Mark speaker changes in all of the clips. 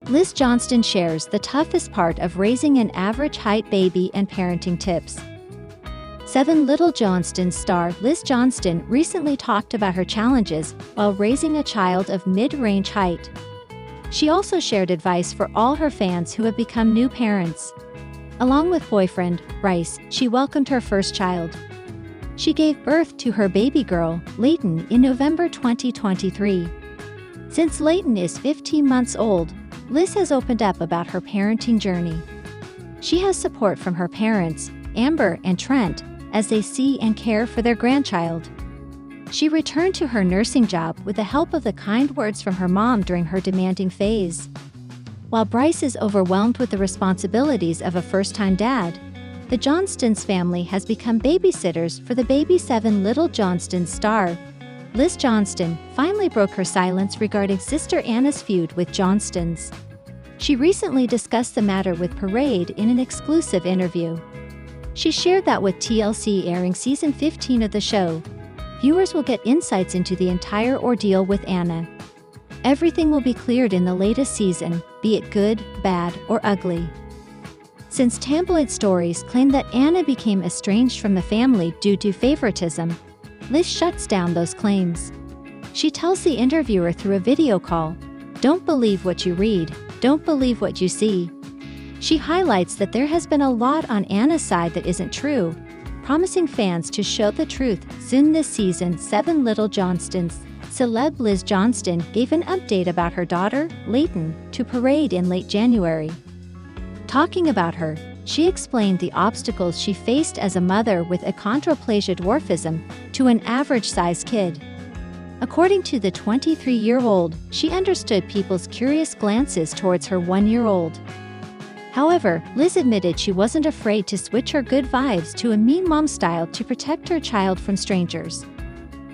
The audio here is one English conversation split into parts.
Speaker 1: Liz Johnston shares the toughest part of raising an average-height baby and parenting tips. 7 Little Johnstons star Liz Johnston recently talked about her challenges while raising a child of mid-range height. She also shared advice for all her fans who have become new parents. Along with boyfriend, Brice, she welcomed her first child. She gave birth to her baby girl, Leighton, in November 2023. Since Leighton is 15 months old, Liz has opened up about her parenting journey. She has support from her parents, Amber and Trent, as they see and care for their grandchild. She returned to her nursing job with the help of the kind words from her mom during her demanding phase. While Brice is overwhelmed with the responsibilities of a first-time dad, the Johnstons family has become babysitters for the baby 7 Little Johnstons star. Liz Johnston finally broke her silence regarding sister Anna's feud with Johnstons. She recently discussed the matter with Parade in an exclusive interview. She shared that with TLC airing season 15 of the show, viewers will get insights into the entire ordeal with Anna. Everything will be cleared in the latest season, be it good, bad, or ugly. Since tabloid stories claim that Anna became estranged from the family due to favoritism, Liz shuts down those claims. She tells the interviewer through a video call, "Don't believe what you read, don't believe what you see." She highlights that there has been a lot on Anna's side that isn't true, promising fans to show the truth soon this season. 7 Little Johnstons celeb Liz Johnston gave an update about her daughter, Leighton, to Parade in late January. Talking about her, she explained the obstacles she faced as a mother with achondroplasia dwarfism to an average-sized kid. According to the 23-year-old, she understood people's curious glances towards her 1-year-old. However, Liz admitted she wasn't afraid to switch her good vibes to a mean mom style to protect her child from strangers.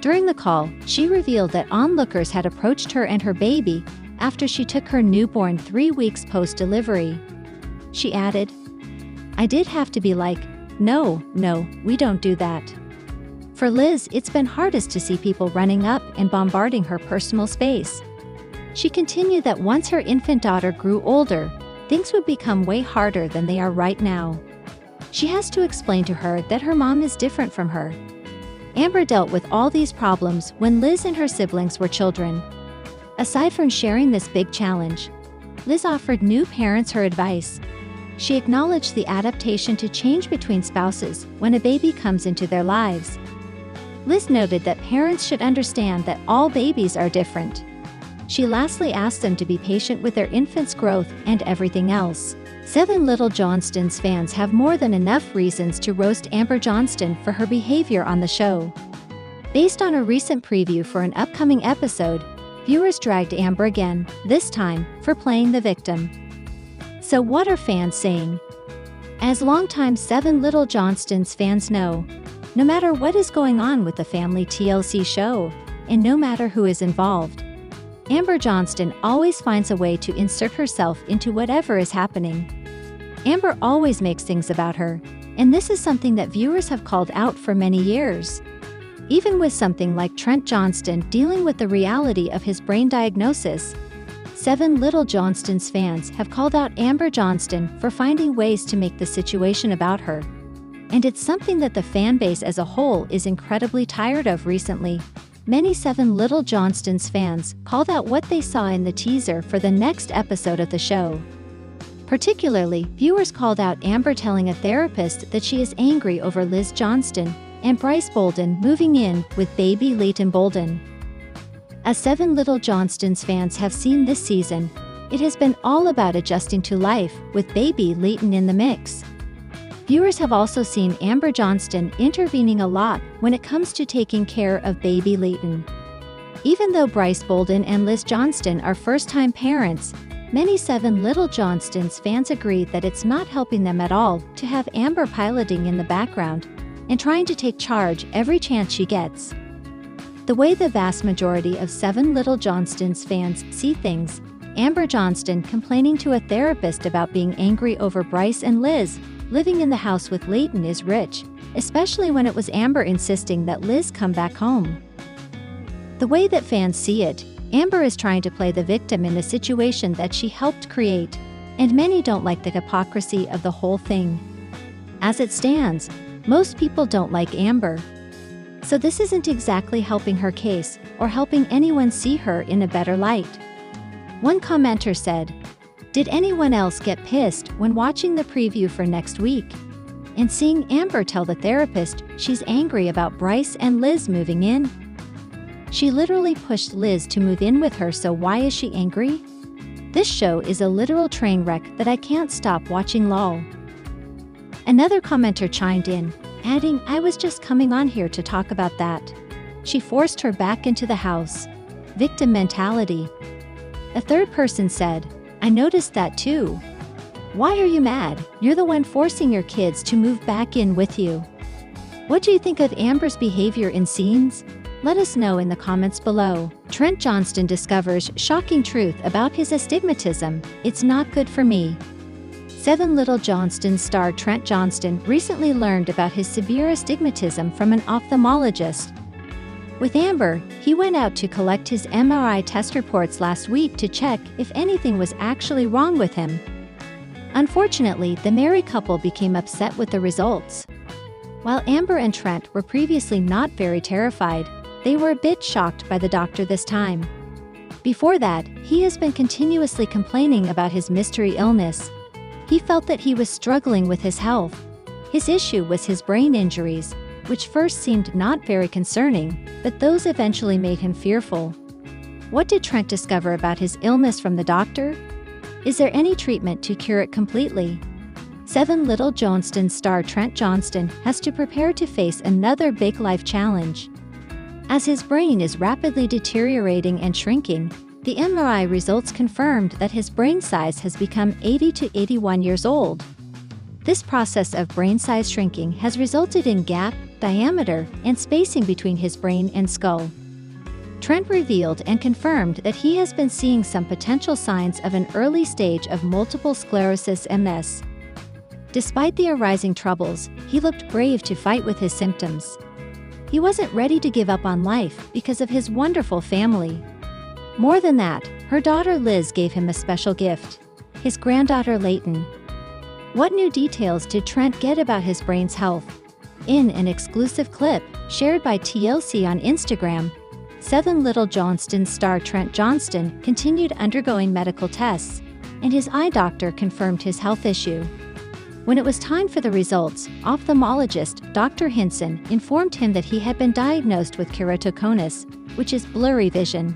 Speaker 1: During the call, she revealed that onlookers had approached her and her baby after she took her newborn 3 weeks post-delivery. She added, "I did have to be like, no, we don't do that." For Liz, it's been hardest to see people running up and bombarding her personal space. She continued that once her infant daughter grew older, things would become way harder than they are right now. She has to explain to her that her mom is different from her. Amber dealt with all these problems when Liz and her siblings were children. Aside from sharing this big challenge, Liz offered new parents her advice. She acknowledged the adaptation to change between spouses when a baby comes into their lives. Liz noted that parents should understand that all babies are different. She lastly asked them to be patient with their infant's growth and everything else. 7 Little Johnstons fans have more than enough reasons to roast Amber Johnston for her behavior on the show. Based on a recent preview for an upcoming episode, viewers dragged Amber again, this time for playing the victim. So what are fans saying? As longtime 7 Little Johnstons fans know, no matter what is going on with the family TLC show, and no matter who is involved, Amber Johnston always finds a way to insert herself into whatever is happening. Amber always makes things about her, and this is something that viewers have called out for many years. Even with something like Trent Johnston dealing with the reality of his brain diagnosis, 7 Little Johnstons fans have called out Amber Johnston for finding ways to make the situation about her. And it's something that the fan base as a whole is incredibly tired of recently. Many 7 Little Johnstons fans called out what they saw in the teaser for the next episode of the show. Particularly, viewers called out Amber telling a therapist that she is angry over Liz Johnston and Brice Bolden moving in with baby Leighton Bolden. As 7 Little Johnstons fans have seen this season, it has been all about adjusting to life with baby Leighton in the mix. Viewers have also seen Amber Johnston intervening a lot when it comes to taking care of baby Leighton. Even though Brice Bolden and Liz Johnston are first-time parents, many 7 Little Johnstons fans agree that it's not helping them at all to have Amber piloting in the background and trying to take charge every chance she gets. The way the vast majority of 7 Little Johnstons fans see things, Amber Johnston complaining to a therapist about being angry over Brice and Liz living in the house with Leighton is rich, especially when it was Amber insisting that Liz come back home. The way that fans see it, Amber is trying to play the victim in the situation that she helped create, and many don't like the hypocrisy of the whole thing. As it stands, most people don't like Amber. So this isn't exactly helping her case or helping anyone see her in a better light. One commenter said, "Did anyone else get pissed when watching the preview for next week and seeing Amber tell the therapist she's angry about Brice and Liz moving in? She literally pushed Liz to move in with her, so why is she angry? This show is a literal train wreck that I can't stop watching, lol." Another commenter chimed in, adding, "I was just coming on here to talk about that. She forced her back into the house. Victim mentality." A third person said, "I noticed that too. Why are you mad? You're the one forcing your kids to move back in with you." What do you think of Amber's behavior in scenes? Let us know in the comments below. Trent Johnston discovers shocking truth about his astigmatism. "It's not good for me." 7 Little Johnstons star Trent Johnston recently learned about his severe astigmatism from an ophthalmologist. With Amber, he went out to collect his MRI test reports last week to check if anything was actually wrong with him. Unfortunately, the married couple became upset with the results. While Amber and Trent were previously not very terrified, they were a bit shocked by the doctor this time. Before that, he has been continuously complaining about his mystery illness. He felt that he was struggling with his health. His issue was his brain injuries, which first seemed not very concerning, but those eventually made him fearful. What did Trent discover about his illness from the doctor? Is there any treatment to cure it completely? 7 Little Johnstons star Trent Johnston has to prepare to face another big life challenge. As his brain is rapidly deteriorating and shrinking, the MRI results confirmed that his brain size has become 80 to 81 years old. This process of brain size shrinking has resulted in gap, diameter, and spacing between his brain and skull. Trent revealed and confirmed that he has been seeing some potential signs of an early stage of multiple sclerosis (MS). Despite the arising troubles, he looked brave to fight with his symptoms. He wasn't ready to give up on life because of his wonderful family. More than that, her daughter Liz gave him a special gift: his granddaughter Layton. What new details did Trent get about his brain's health? In an exclusive clip shared by TLC on Instagram, 7 Little Johnstons star Trent Johnston continued undergoing medical tests, and his eye doctor confirmed his health issue. When it was time for the results, ophthalmologist Dr. Hinson informed him that he had been diagnosed with keratoconus, which is blurry vision.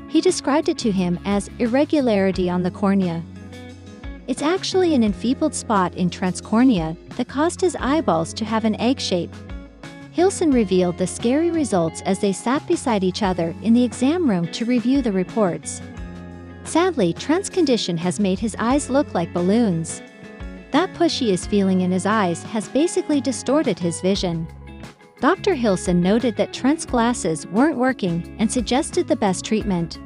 Speaker 1: He described it to him as irregularity on the cornea. It's actually an enfeebled spot in Trent's cornea that caused his eyeballs to have an egg shape. Hilson revealed the scary results as they sat beside each other in the exam room to review the reports. Sadly, Trent's condition has made his eyes look like balloons. That push he is feeling in his eyes has basically distorted his vision. Dr. Hilson noted that Trent's glasses weren't working and suggested the best treatment.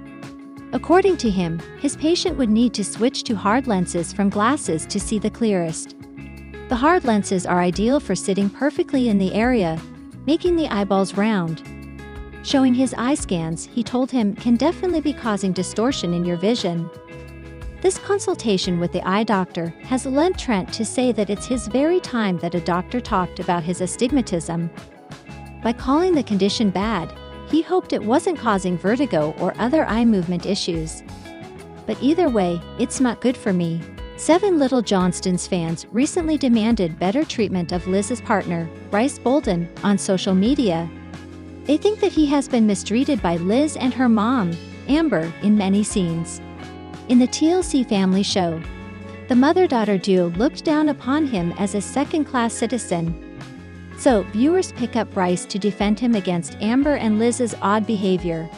Speaker 1: According to him, his patient would need to switch to hard lenses from glasses to see the clearest. The hard lenses are ideal for sitting perfectly in the area, making the eyeballs round. Showing his eye scans, he told him, can definitely be causing distortion in your vision. This consultation with the eye doctor has led Trent to say that it's his very time that a doctor talked about his astigmatism. By calling the condition bad, he hoped it wasn't causing vertigo or other eye movement issues. But either way, it's not good for me. 7 Little Johnstons fans recently demanded better treatment of Liz's partner, Brice on social media. They think that he has been mistreated by Liz and her mom, Amber, in many scenes. In the TLC family show, the mother-daughter duo looked down upon him as a second-class citizen. So, viewers pick up Brice to defend him against Amber and Liz's odd behavior.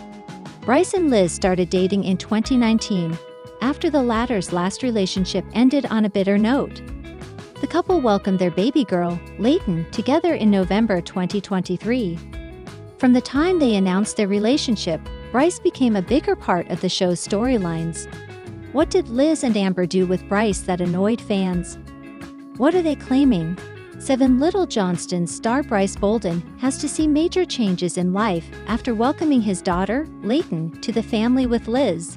Speaker 1: Brice and Liz started dating in 2019, after the latter's last relationship ended on a bitter note. The couple welcomed their baby girl, Layton, together in November 2023. From the time they announced their relationship, Brice became a bigger part of the show's storylines. What did Liz and Amber do with Brice that annoyed fans? What are they claiming? 7 Little Johnstons star Brice Bolden has to see major changes in life after welcoming his daughter, Layton, to the family with Liz.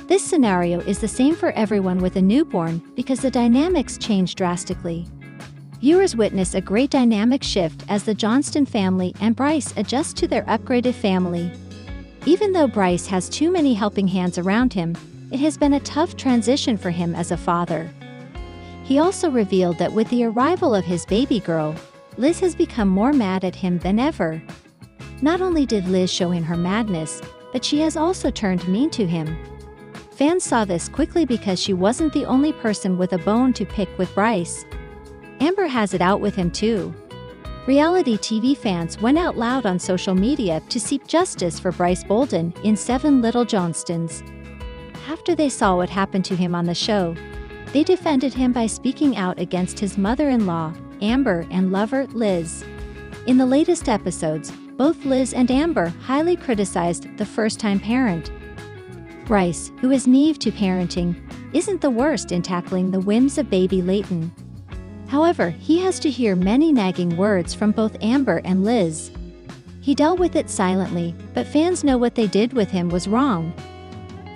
Speaker 1: This scenario is the same for everyone with a newborn because the dynamics change drastically. Viewers witness a great dynamic shift as the Johnston family and Brice adjust to their upgraded family. Even though Brice has too many helping hands around him, it has been a tough transition for him as a father. He also revealed that with the arrival of his baby girl, Liz has become more mad at him than ever. Not only did Liz show him her madness, but she has also turned mean to him. Fans saw this quickly because she wasn't the only person with a bone to pick with Brice. Amber has it out with him too. Reality TV fans went out loud on social media to seek justice for Brice Bolden in 7 Little Johnstons. After they saw what happened to him on the show, they defended him by speaking out against his mother-in-law, Amber, and lover, Liz. In the latest episodes, both Liz and Amber highly criticized the first-time parent. Brice, who is naive to parenting, isn't the worst in tackling the whims of baby Layton. However, he has to hear many nagging words from both Amber and Liz. He dealt with it silently, but fans know what they did with him was wrong.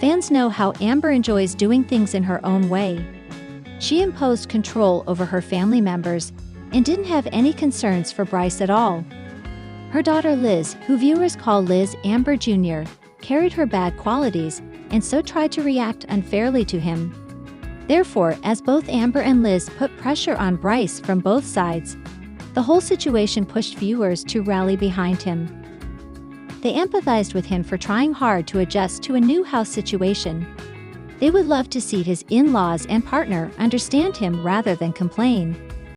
Speaker 1: Fans know how Amber enjoys doing things in her own way. She imposed control over her family members and didn't have any concerns for Brice at all. Her daughter Liz, who viewers call Liz Amber Jr., carried her bad qualities and so tried to react unfairly to him. Therefore, as both Amber and Liz put pressure on Brice from both sides, the whole situation pushed viewers to rally behind him. They empathized with him for trying hard to adjust to a new house situation. They would love to see his in-laws and partner understand him rather than complain.